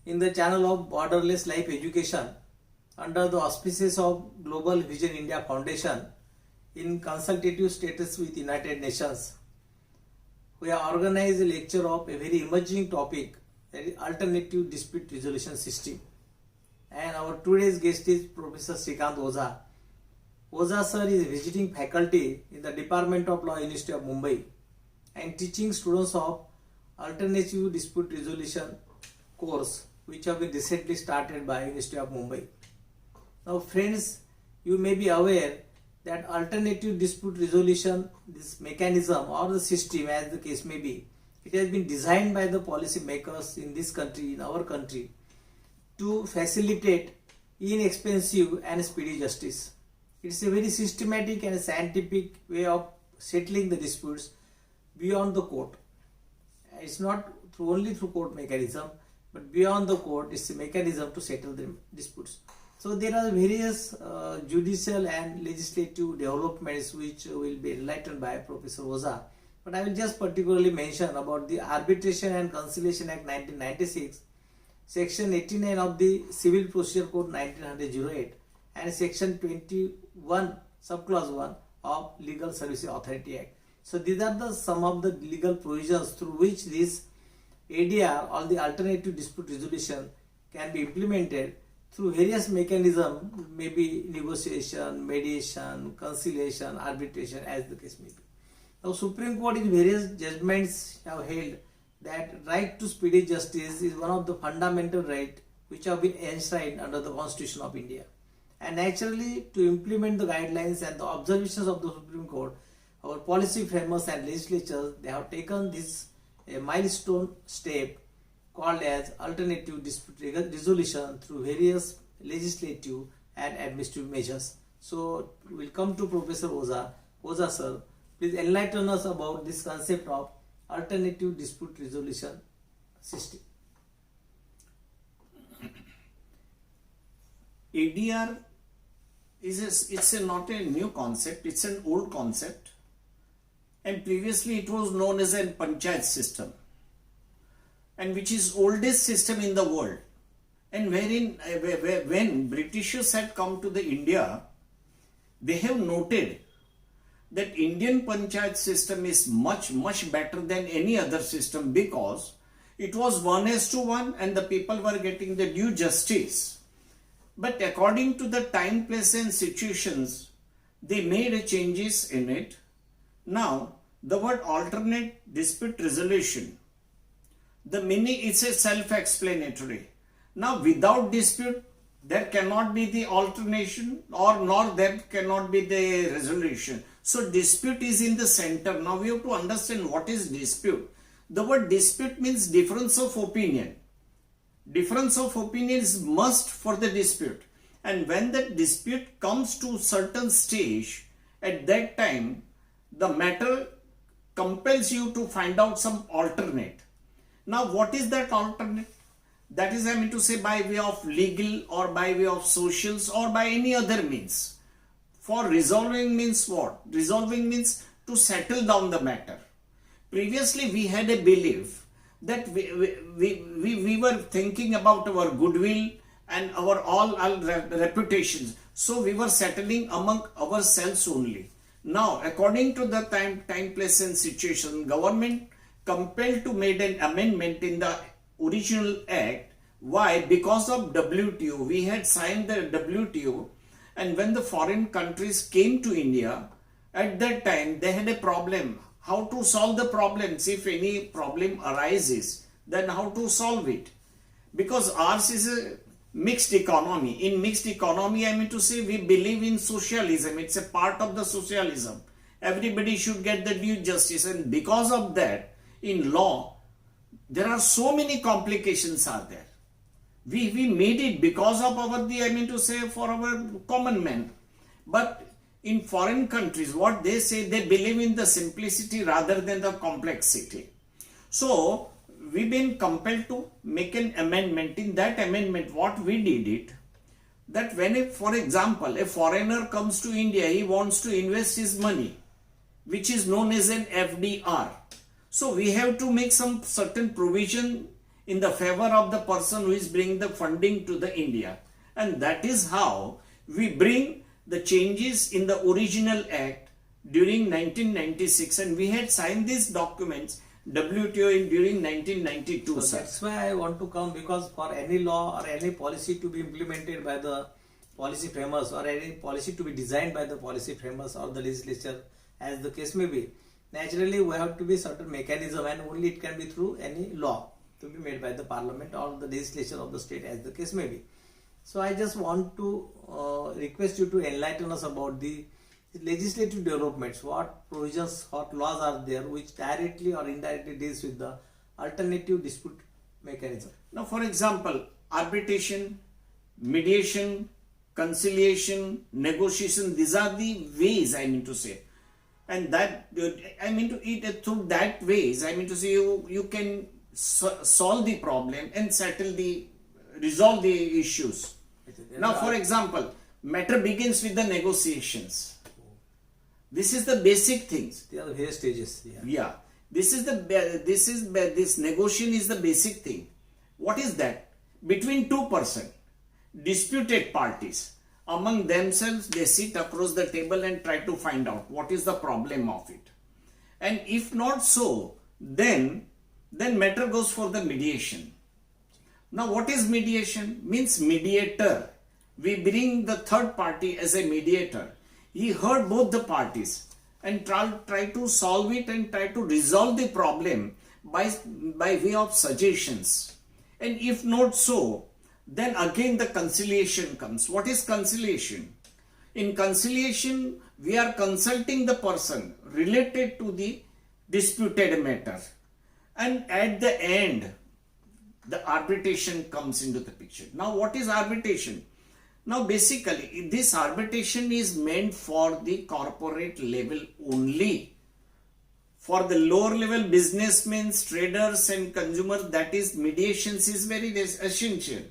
in the channel of Borderless Life Education under the auspices of Global Vision India Foundation in consultative status with United Nations. We have organized a lecture of a very emerging topic, that is alternative dispute resolution system. And our today's guest is Professor Shrikant Oza. Oza sir is visiting faculty in the Department of Law, University of Mumbai, and teaching students of alternative dispute resolution course which have been recently started by University of Mumbai. Now friends, you may be aware that alternative dispute resolution, this mechanism or the system as the case may be, it has been designed by the policy makers in this country, in our country, to facilitate inexpensive and speedy justice. It's a very systematic and scientific way of settling the disputes beyond the court. It's not only through court mechanism, but beyond the court, it's a mechanism to settle the disputes. So there are various judicial and legislative developments which will be enlightened by Professor Oza. But I will just particularly mention about the Arbitration and Conciliation Act 1996, Section 89 of the Civil Procedure Code 1908, and Section 21, Subclause 1 of Legal Services Authority Act. So these are some of the legal provisions through which this ADR or the alternative dispute resolution can be implemented through various mechanisms, maybe negotiation, mediation, conciliation, arbitration, as the case may be. Now Supreme Court in various judgments have held that right to speedy justice is one of the fundamental rights which have been enshrined under the Constitution of India. And naturally, to implement the guidelines and the observations of the Supreme Court, our policy framers and legislatures, they have taken this a milestone step called as alternative dispute resolution through various legislative and administrative measures. So we will come to Professor Oza. Oza sir, please enlighten us about this concept of alternative dispute resolution system. ADR is not a new concept, it's an old concept, and previously it was known as a panchayat system, and which is oldest system in the world, and wherein when Britishers had come to the India, they have noted that Indian panchayat system is much better than any other system, because it was 1:1 and the people were getting the due justice. But according to the time, place and situations, they made changes in it. Now, the word alternate dispute resolution, the meaning is a self-explanatory. Now, without dispute, there cannot be the alternation, or nor there cannot be the resolution. So, dispute is in the center. Now, we have to understand what is dispute. The word dispute means difference of opinion. Difference of opinion is must for the dispute. And when that dispute comes to certain stage, at that time, the matter compels you to find out some alternate. Now, what is that alternate? That is, I mean to say, by way of legal or by way of socials or by any other means. For resolving means what? Resolving means to settle down the matter. Previously, we had a belief that we were thinking about our goodwill and our all reputations. So we were settling among ourselves only. Now, according to the time, place and situation, government compelled to make an amendment in the original act. Why? Because of WTO. We had signed the WTO, and when the foreign countries came to India, at that time they had a problem. How to solve the problems? If any problem arises, then how to solve it? Because ours is a mixed economy. In mixed economy, I mean to say, we believe in socialism. It's a part of the socialism. Everybody should get the due justice, and because of that, in law, there are so many complications are there. We made it because of for our common man. But in foreign countries, what they say, they believe in the simplicity rather than the complexity. So, we've been compelled to make an amendment. In that amendment, what we did it, that when, for example, a foreigner comes to India, he wants to invest his money, which is known as an FDR. So we have to make some certain provision in the favor of the person who is bringing the funding to the India. And that is how we bring the changes in the original act during 1996, and we had signed these documents WTO during 1992. So sir. that's why I want to come, because for any law or any policy to be implemented by the policy framers, or any policy to be designed by the policy framers or the legislature, as the case may be, naturally we have to be certain mechanism, and only it can be through any law to be made by the parliament or the legislature of the state, as the case may be. So I just want to request you to enlighten us about the legislative developments, what provisions, what laws are there which directly or indirectly deals with the alternative dispute mechanism. Now, for example, arbitration, mediation, conciliation, negotiation, these are the ways, I mean to say. And that, I mean to it through that ways, I mean to say you can solve the problem and resolve the issues. Now, for example, matter begins with the negotiations. This is the basic things. There are various stages. Yeah. This negotiation is the basic thing. What is that? Between two persons, disputed parties, among themselves they sit across the table and try to find out what is the problem of it. And if not so, then matter goes for the mediation. Now, what is mediation? Means mediator. We bring the third party as a mediator. He heard both the parties and try to solve it and try to resolve the problem by way of suggestions. And if not so, then again the conciliation comes. What is conciliation? In conciliation, we are consulting the person related to the disputed matter. And at the end, the arbitration comes into the picture. Now, what is arbitration? Now, basically, this arbitration is meant for the corporate level only. For the lower level businessmen, traders and consumers, that is mediations is very essential,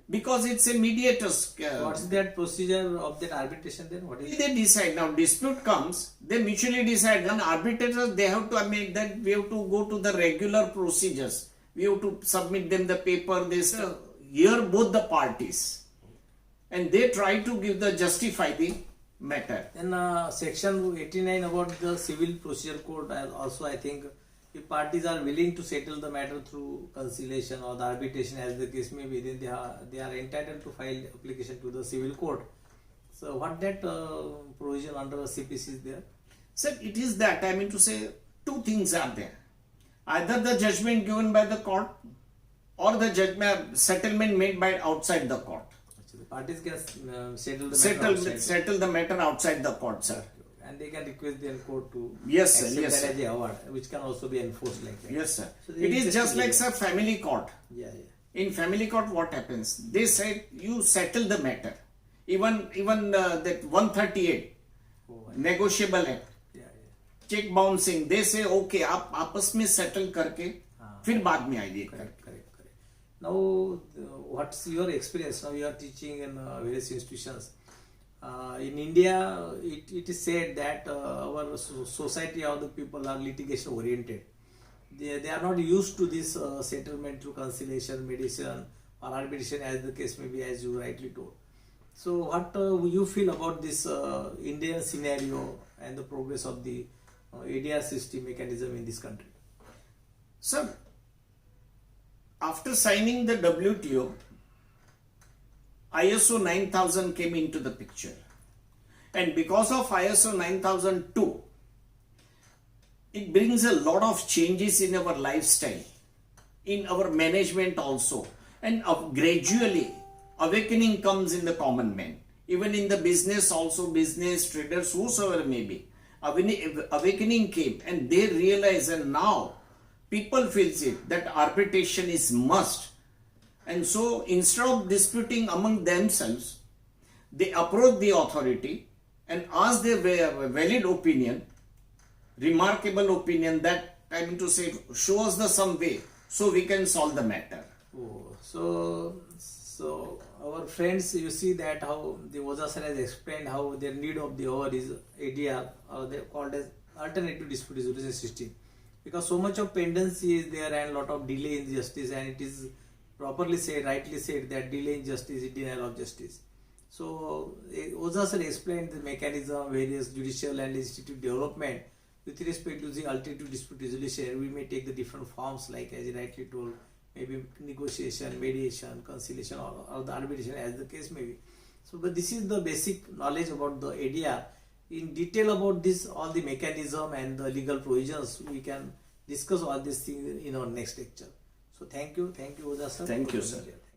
because it's a mediator's. What's that procedure of that arbitration then? What is they decide? Now, dispute comes, they mutually decide. And arbitrators, they have to make that, we have to go to the regular procedures. We have to submit them the paper, this, hear both the parties. And they try to justify the matter. Then section 89 about the civil procedure code, also I think if parties are willing to settle the matter through conciliation or the arbitration, as the case may be, then they are entitled to file application to the civil court. So what that provision under CPC is there? Sir, it is that, I mean to say, two things are there. Either the judgment given by the court or the settlement made by outside the court. So the parties can settle the matter outside the court, sir. And they can request the court to accept that as a award, which can also be enforced like that. Yes, sir. So it is just like, sir, family court. Yeah. In family court, what happens? They said you settle the matter. Even that 138 negotiable act. Check bouncing, they say okay, आप आपस में settle करके फिर बाद में आइए. Correct. Now, what's your experience? Now you are teaching in various institutions. In India, it is said that our society or the people are litigation oriented. They are not used to this settlement through conciliation, mediation or arbitration, as the case may be, as you rightly told. So what you feel about this Indian scenario and the progress of the ADR system mechanism in this country? Sir, after signing the WTO, ISO 9000 came into the picture. And because of ISO 9002, it brings a lot of changes in our lifestyle, in our management also. And gradually, awakening comes in the common man. Even in the business also, business, traders, whosoever may be. Awakening came and they realize, and now people feels it that arbitration is must. And so instead of disputing among themselves, they approach the authority and ask their valid opinion, remarkable opinion that, I mean to say, show us the some way so we can solve the matter. So our friends, you see that how the Oza sir has explained how their need of the hour is ADR, or they called as alternative dispute resolution system, because so much of pendency is there and lot of delay in justice, and it is properly said, rightly said that delay in justice is denial of justice. So Oza sir explained the mechanism, various judicial and legislative development with respect to the alternative dispute resolution. We may take the different forms like as he rightly told, maybe negotiation, mediation, conciliation, or the arbitration as the case may be. So, but this is the basic knowledge about the ADR. In detail about this, all the mechanism and the legal provisions, we can discuss all these things in our next lecture. So, thank you, Oza sir. Thank for you, being sir. here.